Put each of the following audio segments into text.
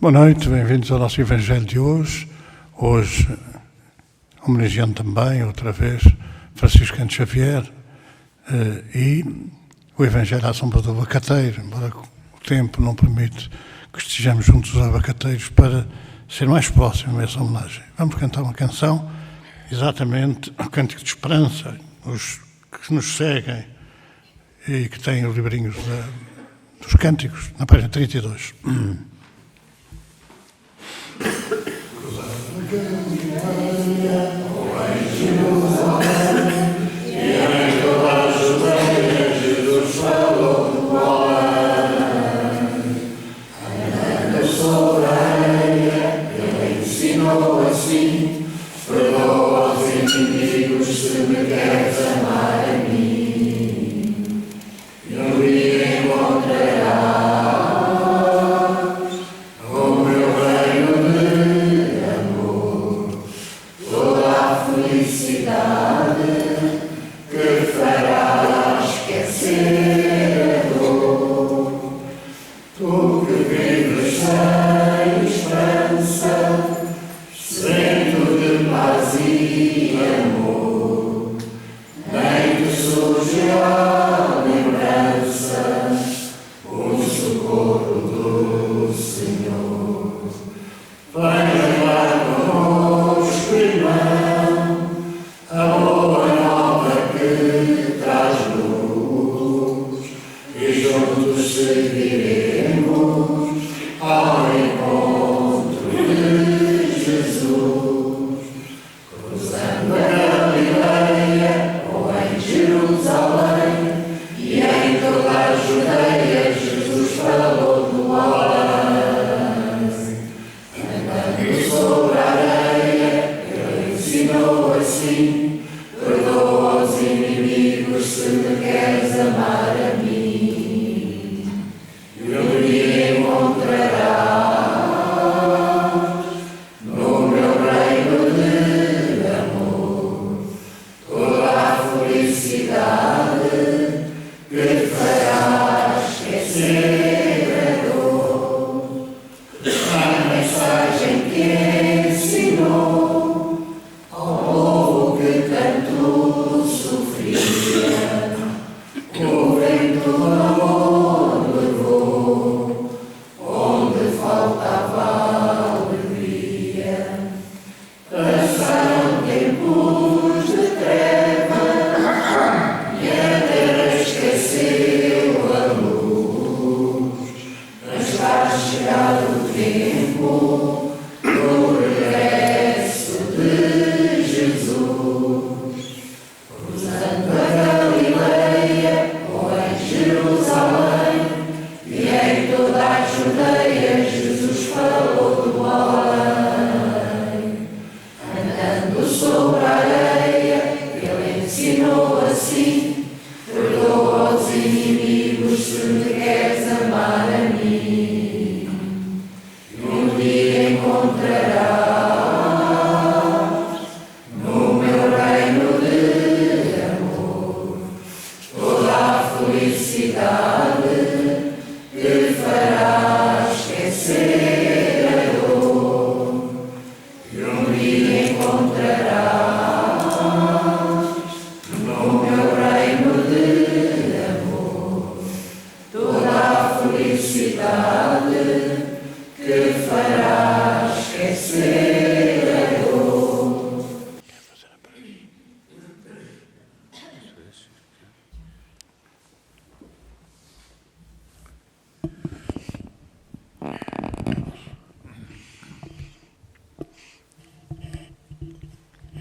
Boa noite, bem-vindos ao nosso Evangelho de hoje. Hoje, homenageando também, outra vez, Francisco Canto Xavier e o Evangelho à sombra do abacateiro, embora o tempo não permite que estejamos juntos aos abacateiros para ser mais próximo a essa homenagem. Vamos cantar uma canção, exatamente o Cântico de Esperança, os que nos seguem e que têm os livrinhos dos cânticos, na página 32.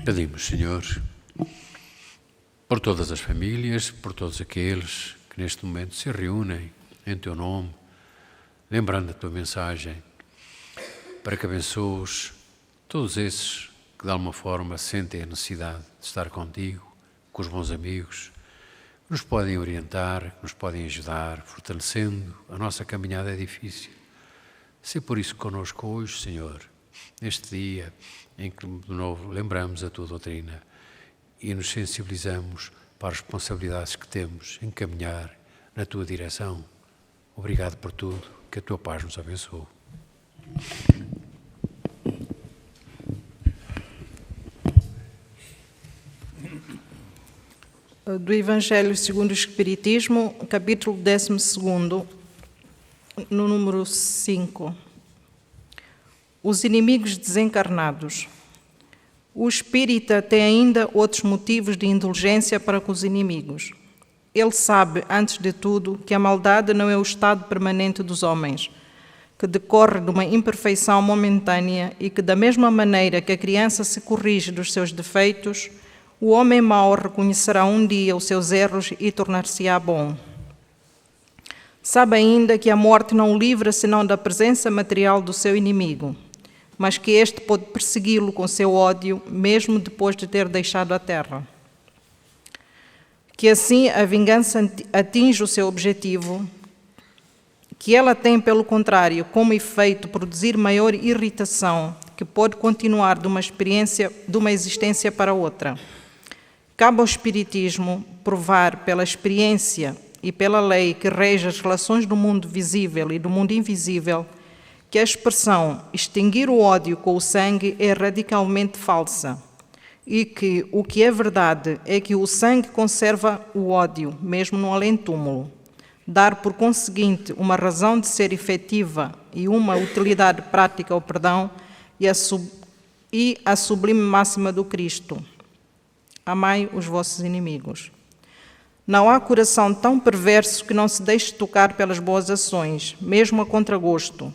Pedimos, Senhor, por todas as famílias, por todos aqueles que neste momento se reúnem em Teu nome, lembrando a Tua mensagem, para que abençoes todos esses que de alguma forma sentem a necessidade de estar contigo, com os bons amigos, que nos podem orientar, que nos podem ajudar, fortalecendo a nossa caminhada é difícil. Se por isso connosco hoje, Senhor, neste dia em que de novo lembramos a Tua doutrina e nos sensibilizamos para as responsabilidades que temos em caminhar na Tua direção. Obrigado por tudo, que a Tua paz nos abençoe. Do Evangelho segundo o Espiritismo, capítulo 12, no número 5. Os inimigos desencarnados. O espírita tem ainda outros motivos de indulgência para com os inimigos. Ele sabe, antes de tudo, que a maldade não é o estado permanente dos homens, que decorre de uma imperfeição momentânea e que, da mesma maneira que a criança se corrige dos seus defeitos, o homem mau reconhecerá um dia os seus erros e tornar-se-á bom. Sabe ainda que a morte não o livra senão da presença material do seu inimigo, mas que este pode persegui-lo com seu ódio, mesmo depois de ter deixado a terra. Que assim a vingança atinge o seu objetivo, que ela tem, pelo contrário, como efeito produzir maior irritação, que pode continuar de uma existência para outra. Cabe ao Espiritismo provar pela experiência e pela lei que rege as relações do mundo visível e do mundo invisível que a expressão extinguir o ódio com o sangue é radicalmente falsa e que o que é verdade é que o sangue conserva o ódio, mesmo no além-túmulo. Dar, por conseguinte, uma razão de ser efetiva e uma utilidade prática ao perdão e a sublime máxima do Cristo. Amai os vossos inimigos. Não há coração tão perverso que não se deixe tocar pelas boas ações, mesmo a contragosto.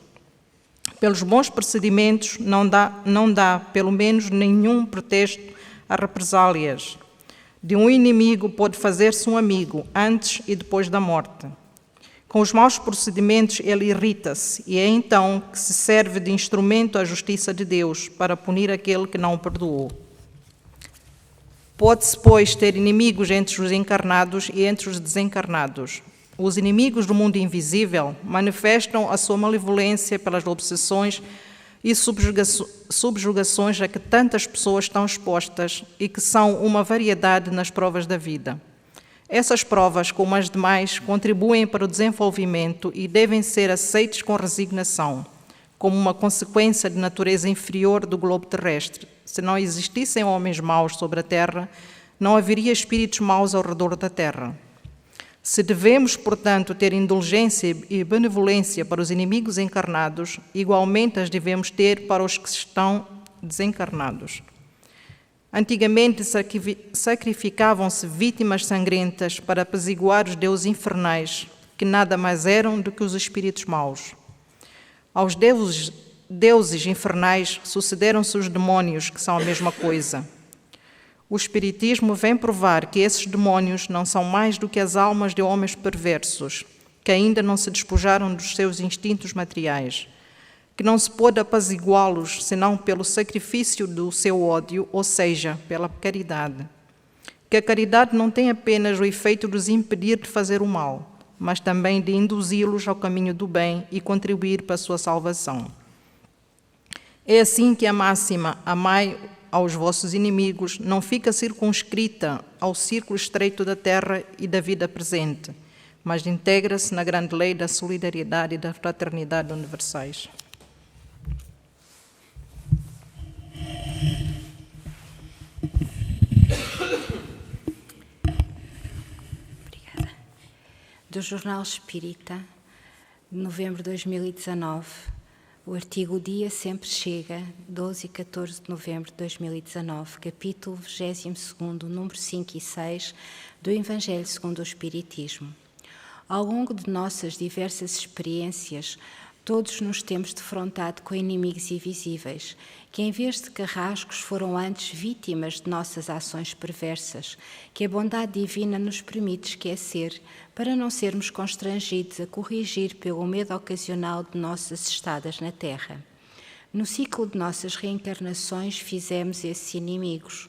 Pelos bons procedimentos não dá, pelo menos, nenhum pretexto a represálias. De um inimigo pode fazer-se um amigo, antes e depois da morte. Com os maus procedimentos ele irrita-se, e é então que se serve de instrumento à justiça de Deus para punir aquele que não o perdoou. Pode-se, pois, ter inimigos entre os encarnados e entre os desencarnados. Os inimigos do mundo invisível manifestam a sua malevolência pelas obsessões e subjugações a que tantas pessoas estão expostas e que são uma variedade nas provas da vida. Essas provas, como as demais, contribuem para o desenvolvimento e devem ser aceites com resignação, como uma consequência de natureza inferior do globo terrestre. Se não existissem homens maus sobre a terra, não haveria espíritos maus ao redor da terra. Se devemos, portanto, ter indulgência e benevolência para os inimigos encarnados, igualmente as devemos ter para os que estão desencarnados. Antigamente sacrificavam-se vítimas sangrentas para apaziguar os deuses infernais, que nada mais eram do que os espíritos maus. Aos deuses infernais sucederam-se os demónios, que são a mesma coisa. O Espiritismo vem provar que esses demónios não são mais do que as almas de homens perversos, que ainda não se despojaram dos seus instintos materiais, que não se pode apaziguá-los senão pelo sacrifício do seu ódio, ou seja, pela caridade. Que a caridade não tem apenas o efeito de os impedir de fazer o mal, mas também de induzi-los ao caminho do bem e contribuir para a sua salvação. É assim que a máxima "amai aos vossos inimigos" não fica circunscrita ao círculo estreito da terra e da vida presente, mas integra-se na grande lei da solidariedade e da fraternidade universais. Obrigada. Do Jornal Espírita, de novembro de 2019, o artigo "O Dia Sempre Chega", 12 e 14 de novembro de 2019, capítulo 22º, número 5 e 6, do Evangelho segundo o Espiritismo. Ao longo de nossas diversas experiências, todos nos temos defrontado com inimigos invisíveis, que em vez de carrascos foram antes vítimas de nossas ações perversas, que a bondade divina nos permite esquecer, para não sermos constrangidos a corrigir pelo medo ocasional de nossas estadas na Terra. No ciclo de nossas reencarnações fizemos esses inimigos,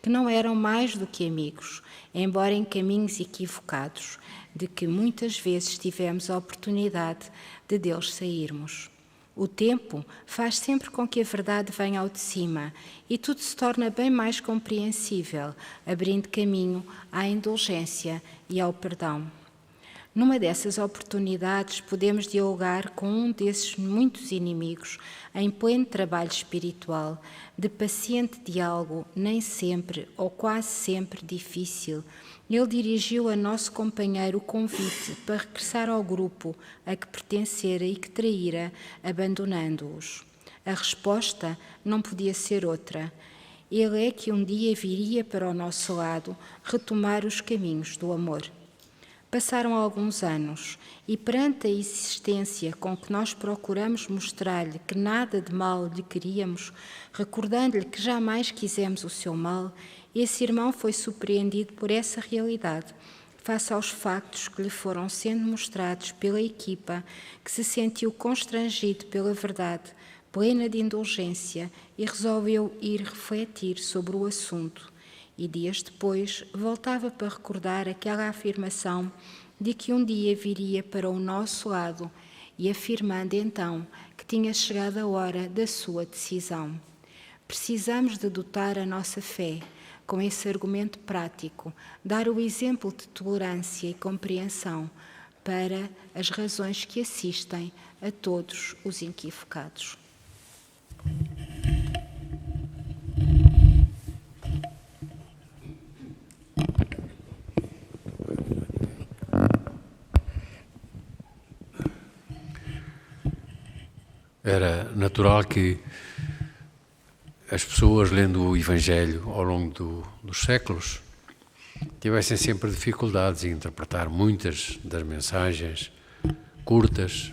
que não eram mais do que amigos, embora em caminhos equivocados, de que muitas vezes tivemos a oportunidade de deles sairmos. O tempo faz sempre com que a verdade venha ao de cima e tudo se torna bem mais compreensível, abrindo caminho à indulgência e ao perdão. Numa dessas oportunidades, podemos dialogar com um desses muitos inimigos, em pleno trabalho espiritual, de paciente diálogo, nem sempre ou quase sempre difícil. Ele dirigiu a nosso companheiro o convite para regressar ao grupo a que pertencera e que traíra, abandonando-os. A resposta não podia ser outra. Ele é que um dia viria para o nosso lado retomar os caminhos do amor. Passaram alguns anos e, perante a insistência com que nós procuramos mostrar-lhe que nada de mal lhe queríamos, recordando-lhe que jamais quisemos o seu mal, esse irmão foi surpreendido por essa realidade, face aos factos que lhe foram sendo mostrados pela equipa, que se sentiu constrangido pela verdade, plena de indulgência, e resolveu ir refletir sobre o assunto. E dias depois voltava para recordar aquela afirmação de que um dia viria para o nosso lado e afirmando então que tinha chegado a hora da sua decisão. Precisamos de dotar a nossa fé com esse argumento prático, dar o exemplo de tolerância e compreensão para as razões que assistem a todos os equivocados. Era natural que as pessoas, lendo o Evangelho ao longo dos séculos, tivessem sempre dificuldades em interpretar muitas das mensagens curtas,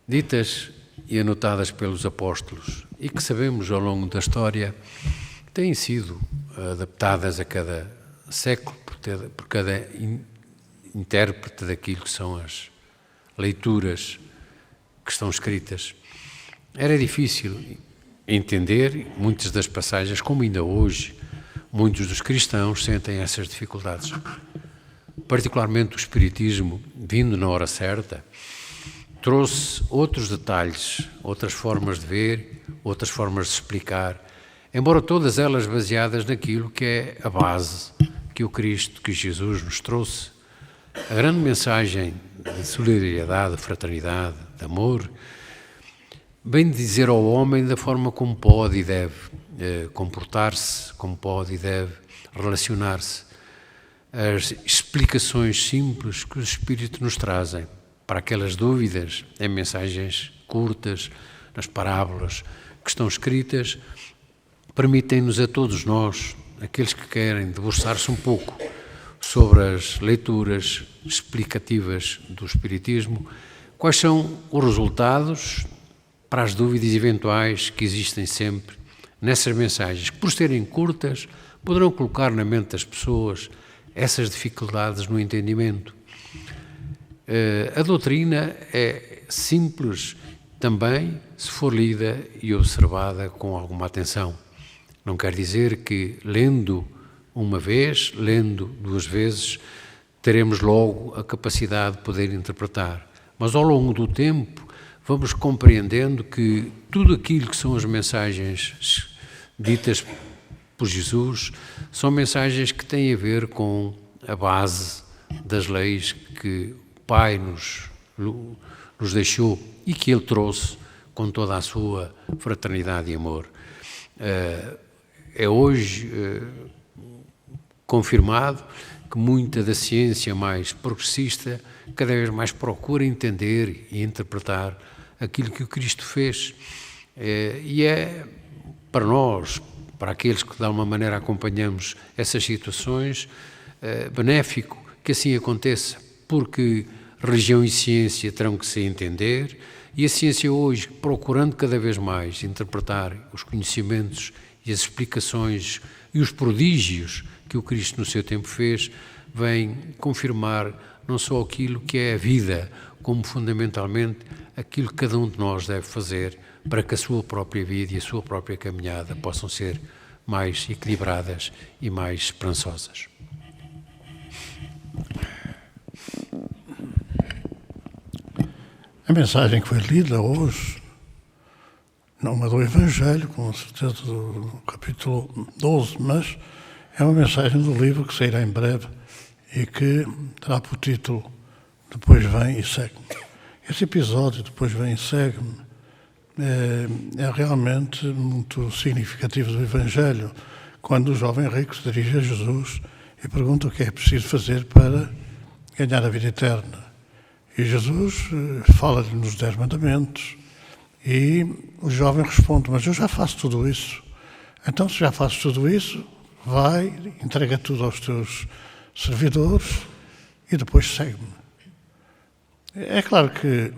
ditas e anotadas pelos apóstolos, e que sabemos ao longo da história têm sido adaptadas a cada século por cada intérprete daquilo que são as leituras que estão escritas. Era difícil entender muitas das passagens, como ainda hoje muitos dos cristãos sentem essas dificuldades. Particularmente o Espiritismo, vindo na hora certa, trouxe outros detalhes, outras formas de ver, outras formas de explicar, embora todas elas baseadas naquilo que é a base que o Cristo, que Jesus nos trouxe. A grande mensagem de solidariedade, de fraternidade, de amor, vem dizer ao homem da forma como pode e deve comportar-se, como pode e deve relacionar-se. As explicações simples que os Espíritos nos trazem para aquelas dúvidas em mensagens curtas, nas parábolas que estão escritas, permitem-nos a todos nós, aqueles que querem debruçar-se um pouco sobre as leituras explicativas do Espiritismo, quais são os resultados para as dúvidas eventuais que existem sempre nessas mensagens, que por serem curtas poderão colocar na mente das pessoas essas dificuldades no entendimento. A doutrina é simples também se for lida e observada com alguma atenção. Não quer dizer que lendo uma vez, lendo duas vezes, teremos logo a capacidade de poder interpretar. Mas ao longo do tempo vamos compreendendo que tudo aquilo que são as mensagens ditas por Jesus são mensagens que têm a ver com a base das leis que o Pai nos deixou e que Ele trouxe com toda a sua fraternidade e amor. É hoje confirmado que muita da ciência mais progressista cada vez mais procura entender e interpretar aquilo que o Cristo fez. E é para nós, para aqueles que de alguma maneira acompanhamos essas situações, benéfico que assim aconteça, porque religião e ciência terão que se entender, e a ciência hoje, procurando cada vez mais interpretar os conhecimentos e as explicações e os prodígios que o Cristo no seu tempo fez, vem confirmar não só aquilo que é a vida, como fundamentalmente aquilo que cada um de nós deve fazer para que a sua própria vida e a sua própria caminhada possam ser mais equilibradas e mais esperançosas. A mensagem que foi lida hoje, não é do Evangelho, com certeza do capítulo 12, mas é uma mensagem do livro que sairá em breve e que terá por título depois vem e segue-me. Esse episódio, depois vem e segue-me, é realmente muito significativo do Evangelho, quando o jovem rico se dirige a Jesus e pergunta o que é preciso fazer para ganhar a vida eterna. E Jesus fala-lhe nos 10 mandamentos e o jovem responde, mas eu já faço tudo isso. Então, se já fazes tudo isso, vai, entrega tudo aos teus servidores e depois segue-me. É claro que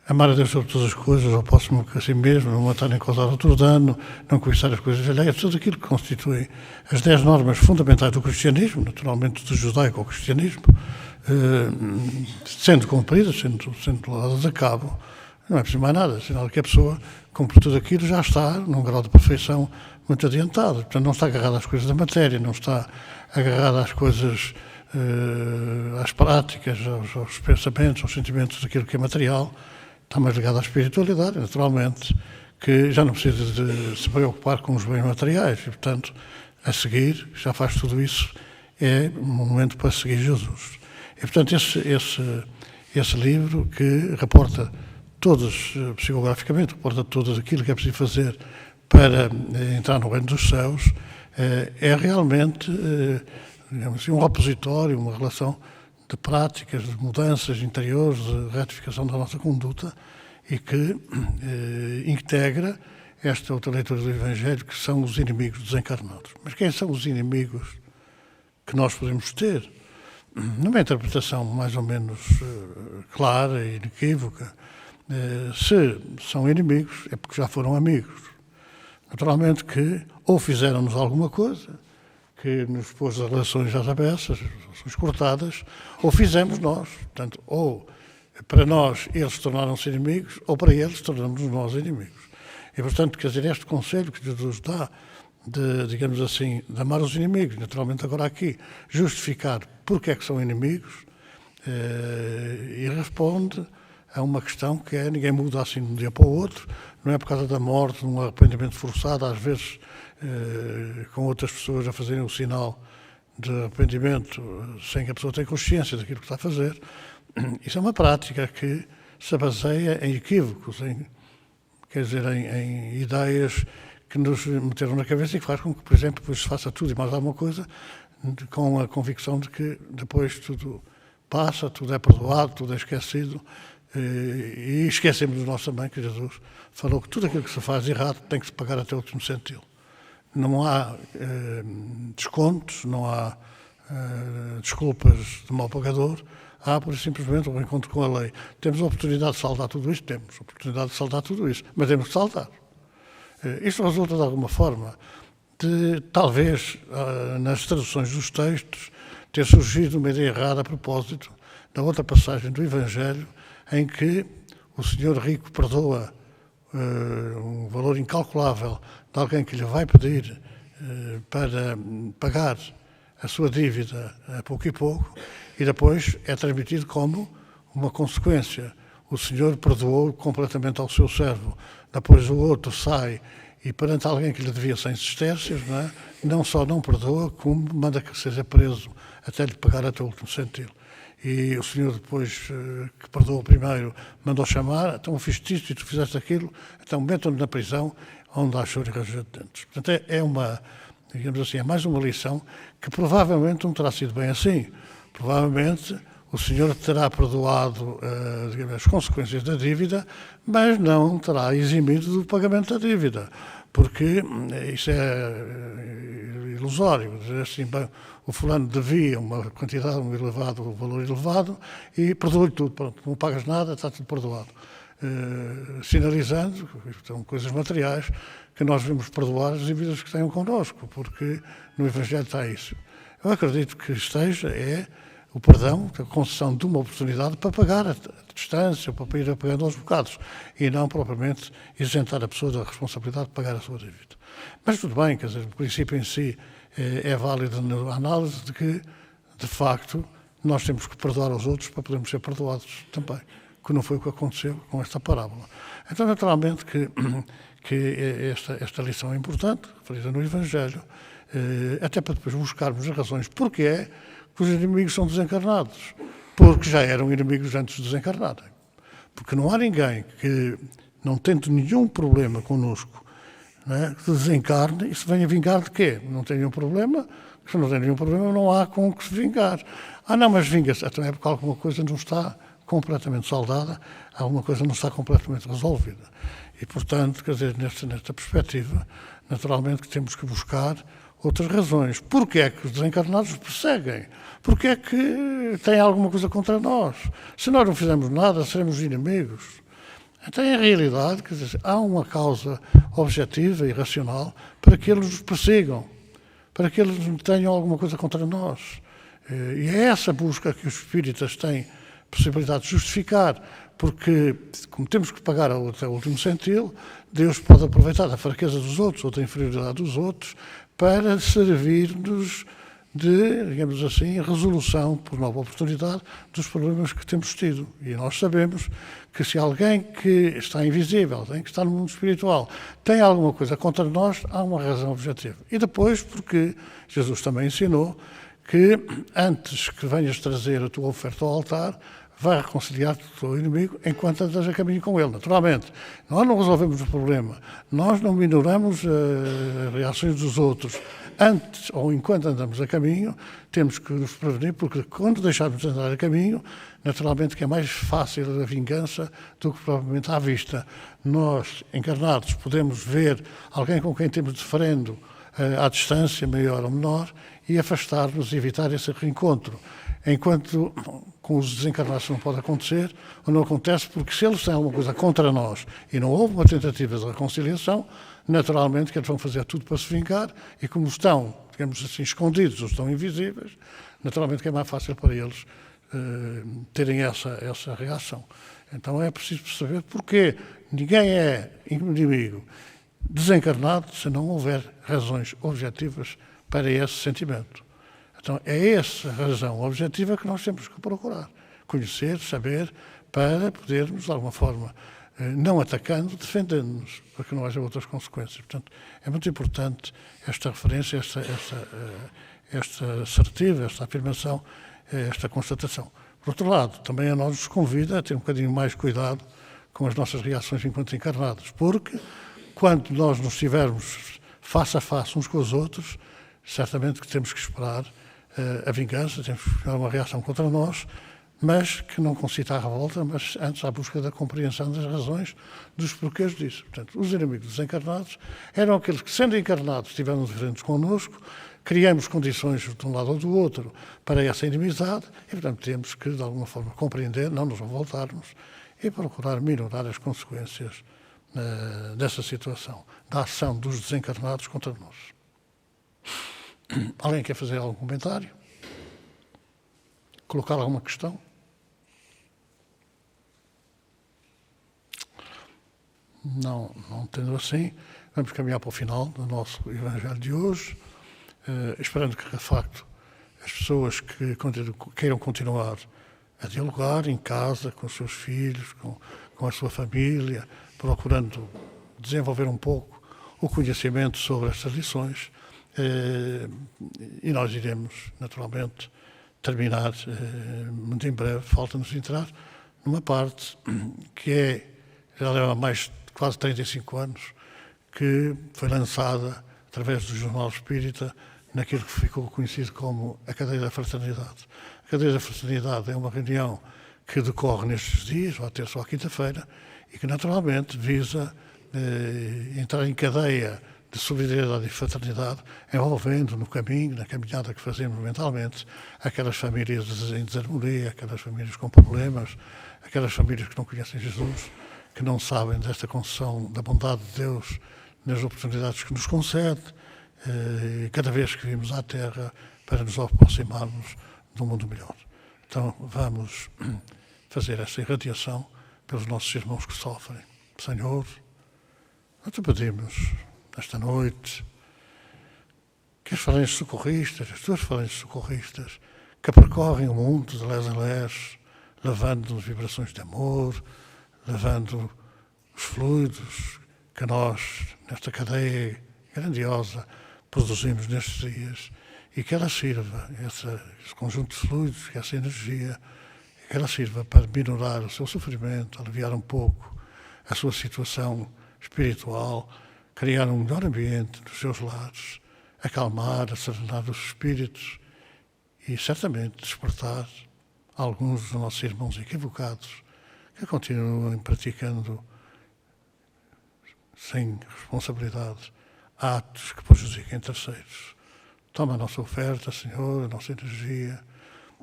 amar a Deus sobre todas as coisas, ao próximo que a si mesmo, não matar nem causar outro dano, não cobiçar as coisas alheias, tudo aquilo que constitui as 10 normas fundamentais do cristianismo, naturalmente do judaico ao cristianismo, sendo cumpridas, sendo levadas a cabo, não é preciso mais nada, sinal que a pessoa cumpre tudo aquilo, já está num grau de perfeição muito adiantado. Portanto, não está agarrada às coisas da matéria, não está agarrada às coisas, às práticas, aos pensamentos, aos sentimentos daquilo que é material, está mais ligado à espiritualidade, naturalmente, que já não precisa de se preocupar com os bens materiais e, portanto, a seguir, já faz tudo isso, é um momento para seguir Jesus. E, portanto, esse livro que reporta todos, psicograficamente, reporta tudo aquilo que é preciso fazer para entrar no reino dos céus, é realmente, digamos assim, um repositório, uma relação de práticas, de mudanças interiores, de retificação da nossa conduta e que integra esta outra leitura do Evangelho, que são os inimigos desencarnados. Mas quem são os inimigos que nós podemos ter? Numa interpretação mais ou menos clara e inequívoca, se são inimigos é porque já foram amigos. Naturalmente que ou fizeram-nos alguma coisa que nos pôs as relações às avessas, as relações cortadas, ou fizemos nós. Portanto, ou para nós eles tornaram-se inimigos, ou para eles tornamos-nos nós inimigos. E, portanto, quer dizer, este conselho que Jesus dá de, digamos assim, de amar os inimigos, naturalmente agora aqui, justificar porque é que são inimigos, e responde a uma questão que é, ninguém muda assim de um dia para o outro, não é por causa da morte, de um arrependimento forçado, às vezes com outras pessoas a fazerem o sinal de arrependimento sem que a pessoa tenha consciência daquilo que está a fazer. Isso é uma prática que se baseia em equívocos, quer dizer, em ideias que nos meteram na cabeça e que faz com que, por exemplo, depois se faça tudo e mais alguma coisa com a convicção de que depois tudo passa, tudo é perdoado, tudo é esquecido. E esquecemos de nós também que Jesus falou que tudo aquilo que se faz errado tem que se pagar até o último centavo. Não há descontos, não há desculpas de mau pagador, há por simplesmente um encontro com a lei. Temos a oportunidade de saldar tudo isto? Temos a oportunidade de saldar tudo isso, mas temos que saldar. Isto resulta de alguma forma de, talvez, nas traduções dos textos, ter surgido uma ideia errada a propósito da outra passagem do Evangelho, em que o senhor rico perdoa um valor incalculável de alguém que lhe vai pedir para pagar a sua dívida a pouco e pouco, e depois é transmitido como uma consequência. O senhor perdoou completamente ao seu servo. Depois o outro sai e perante alguém que lhe devia 100 sestércios, não só não perdoa, como manda que seja preso até lhe pagar até o último centavo. E o senhor depois, que perdoou primeiro, mandou chamar, então fizeste isto e tu fizeste aquilo, então metam-no na prisão, onde há choro e ranger de dentes. Portanto, é uma, digamos assim, é mais uma lição que provavelmente não terá sido bem assim. Provavelmente o senhor terá perdoado digamos, as consequências da dívida, mas não terá eximido do pagamento da dívida, porque isso é ilusório. Dizer assim, bem, o fulano devia uma quantidade, um valor elevado, e perdoa-lhe tudo. Pronto, não pagas nada, está tudo perdoado. Sinalizando, são coisas materiais, que nós devemos perdoar as dívidas que tenham connosco, porque no Evangelho está isso. Eu acredito que esteja o perdão, a concessão de uma oportunidade para pagar a distância, para ir pagando aos bocados, e não propriamente isentar a pessoa da responsabilidade de pagar a sua dívida. Mas tudo bem, quer dizer, o princípio em si é válido na análise de que, de facto, nós temos que perdoar aos outros para podermos ser perdoados também, que não foi o que aconteceu com esta parábola. Então, naturalmente, que esta lição é importante, referida no Evangelho, até para depois buscarmos as razões porque é que os inimigos são desencarnados. porque já eram inimigos antes de desencarnarem. Porque não há ninguém que, não tendo nenhum problema connosco, não é, que desencarne e se venha vingar de quê? Não tem nenhum problema. Se não tem nenhum problema, não há com o que se vingar. Não, mas vinga-se. Então é porque alguma coisa não está completamente saldada, alguma coisa não está completamente resolvida. E, portanto, quer dizer, nesta perspectiva, naturalmente que temos que buscar outras razões. Porquê é que os desencarnados perseguem? Porquê é que têm alguma coisa contra nós? Se nós não fizermos nada, seremos inimigos. Então, em realidade, quer dizer, há uma causa objetiva e racional para que eles nos persigam, para que eles tenham alguma coisa contra nós. E é essa busca que os espíritas têm possibilidade de justificar, porque, como temos que pagar até o último centil, Deus pode aproveitar da fraqueza dos outros ou da inferioridade dos outros para servir-nos de, digamos assim, resolução, por nova oportunidade, dos problemas que temos tido. E nós sabemos que se alguém que está invisível, alguém que está no mundo espiritual, tem alguma coisa contra nós, há uma razão objetiva. E depois, porque Jesus também ensinou que antes que venhas trazer a tua oferta ao altar, vai reconciliar-te com o teu inimigo enquanto andas a caminho com ele. Naturalmente, nós não resolvemos o problema, nós não minoramos as reações dos outros. Antes ou enquanto andamos a caminho, temos que nos prevenir, porque quando deixarmos de andar a caminho, naturalmente que é mais fácil a vingança do que provavelmente à vista. Nós, encarnados, podemos ver alguém com quem temos diferendo à distância, maior ou menor, e afastar-nos e evitar esse reencontro. Enquanto com os desencarnados não pode acontecer, ou não acontece, porque se eles têm alguma coisa contra nós e não houve uma tentativa de reconciliação, naturalmente que eles vão fazer tudo para se vingar, e como estão, digamos assim, escondidos ou estão invisíveis, naturalmente que é mais fácil para eles terem essa reação. Então é preciso saber porquê ninguém é inimigo desencarnado se não houver razões objetivas para esse sentimento. Então é essa razão objetiva que nós temos que procurar. Conhecer, saber, para podermos, de alguma forma, não atacando, defendendo-nos, para que não haja outras consequências. Portanto, é muito importante esta referência, esta assertiva, esta afirmação, esta constatação. Por outro lado, também a nós nos convida a ter um bocadinho mais cuidado com as nossas reações enquanto encarnados, porque quando nós nos estivermos face a face uns com os outros, certamente que temos que esperar a vingança, temos que esperar uma reação contra nós, mas que não concita a revolta, mas antes à busca da compreensão das razões, dos porquês disso. Portanto, os inimigos desencarnados eram aqueles que, sendo encarnados, estiveram diferentes connosco, criamos condições de um lado ou do outro para essa inimizade e, portanto, temos que, de alguma forma, compreender, não nos revoltarmos e procurar minorar as consequências dessa situação, da ação dos desencarnados contra nós. Alguém quer fazer algum comentário? Colocar alguma questão? Não tendo assim, vamos caminhar para o final do nosso Evangelho de hoje, esperando que, de facto, as pessoas que queiram continuar a dialogar em casa, com os seus filhos, com a sua família, procurando desenvolver um pouco o conhecimento sobre estas lições, e nós iremos, naturalmente, terminar muito em breve. Falta-nos entrar numa parte que já leva mais de quase 35 anos, que foi lançada através do Jornal Espírita naquilo que ficou conhecido como a Cadeia da Fraternidade. A Cadeia da Fraternidade é uma reunião que decorre nestes dias, ou à terça ou à quinta-feira, e que naturalmente visa entrar em cadeia de solidariedade e fraternidade, envolvendo no caminho, na caminhada que fazemos mentalmente, aquelas famílias em desarmonia, aquelas famílias com problemas, aquelas famílias que não conhecem Jesus, que não sabem desta concessão da bondade de Deus nas oportunidades que nos concede, cada vez que vimos à Terra para nos aproximarmos de um mundo melhor. Então vamos fazer essa irradiação pelos nossos irmãos que sofrem. Senhor, nós te pedimos esta noite que as falanges socorristas, as tuas falanges socorristas, que percorrem o mundo de les a les, levando-nos vibrações de amor, levando os fluidos que nós, nesta cadeia grandiosa, produzimos nestes dias, e que ela sirva, esse conjunto de fluidos, essa energia, que ela sirva para minorar o seu sofrimento, aliviar um pouco a sua situação espiritual, criar um melhor ambiente nos seus lares, acalmar, serenar os espíritos e certamente despertar alguns dos nossos irmãos equivocados que continuam praticando sem responsabilidade atos que prejudiquem terceiros. Toma a nossa oferta, Senhor, a nossa energia,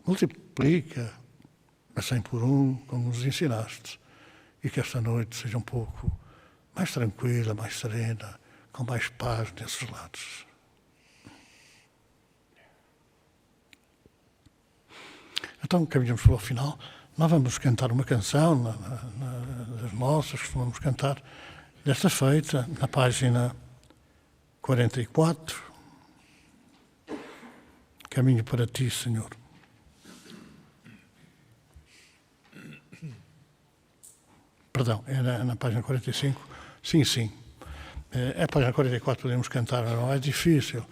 multiplica a 100 por 1, como nos ensinaste, e que esta noite seja um pouco mais tranquila, mais serena, com mais paz nesses lados. Então, caminhamos para o final. Nós vamos cantar uma canção das nossas, costumamos cantar desta feita, na página 44. Caminho para ti, Senhor. Perdão, é na página 45? Sim, sim. É a página 44 podemos cantar, não é difícil.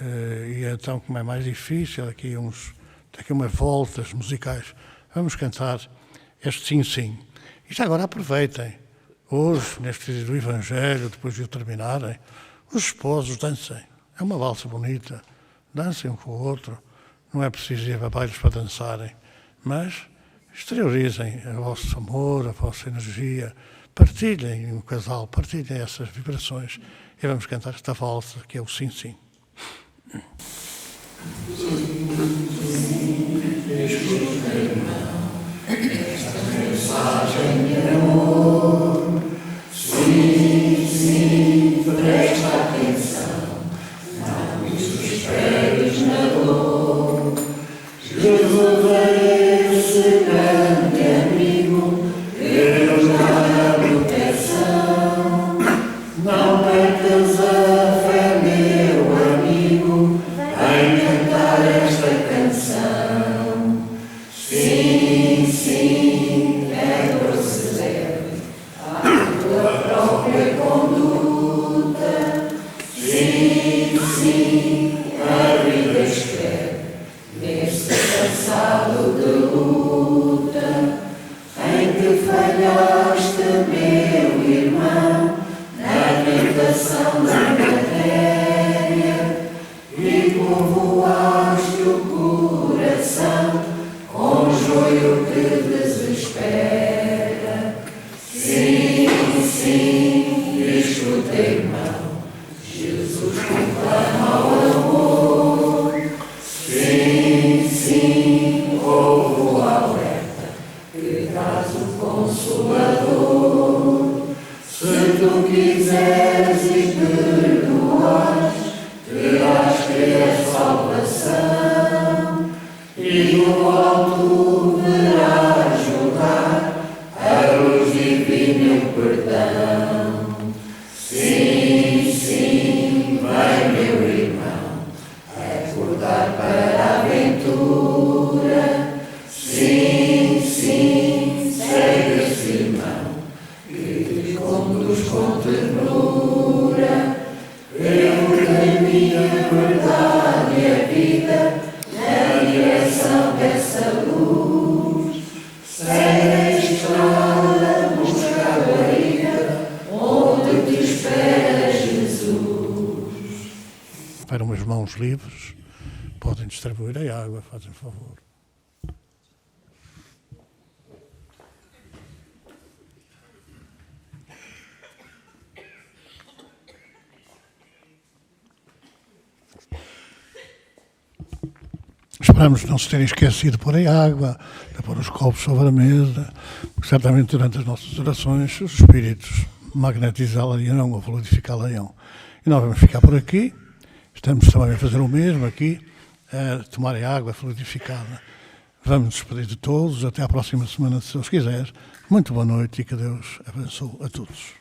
E então, como é mais difícil, tem aqui umas voltas musicais. Vamos cantar este Sim, sim. E já agora aproveitem. Hoje, neste dia do Evangelho, depois de o terminarem, os esposos dancem. É uma valsa bonita. Dancem um com o outro. Não é preciso ir a bailes para dançarem. Mas exteriorizem o vosso amor, a vossa energia. Partilhem o casal, partilhem essas vibrações. E vamos cantar esta valsa, que é o Sim, sim. Esta mensagem de amor, sim, sim, presta atenção, não desesperes na dor. Jesus é esse grande amigo, Deus dá a proteção. Não percas a fé, meu amigo, em cantar esta canção. Sim, sim, é proceder à tua própria conduta. Sim, sim, a vida espera neste passado de luta, em que falhaste, meu irmão, na tentação da matéria e povoaste o coração com joio que desespera. Sim, sim, escuta, irmão, Jesus conclama o amor. Sim, sim, ouve o alerta que traz o Consolador. Se tu quiseres e perdoares, terás que a salvação, e no alto verás julgar a luz divina e o perdão. Sim, sim, vem, meu irmão, acordar para a aventura. Sim, sim, segue esse irmão, que te conduz com ternura pelo caminho, a verdade e a vida, na direção dessa luz. Segue a estrada, busca a guarida, onde te espera Jesus. Para umas mãos livres, podem distribuir a água, fazem favor. Esperamos não se terem esquecido de pôr a água, de pôr os copos sobre a mesa, porque certamente durante as nossas orações os espíritos magnetizá-la-ão ou fluidificá-la-ão. E nós vamos ficar por aqui, estamos também a fazer o mesmo aqui, a tomar a água fluidificada. Vamos nos despedir de todos, até à próxima semana, se Deus quiser. Muito boa noite e que Deus abençoe a todos.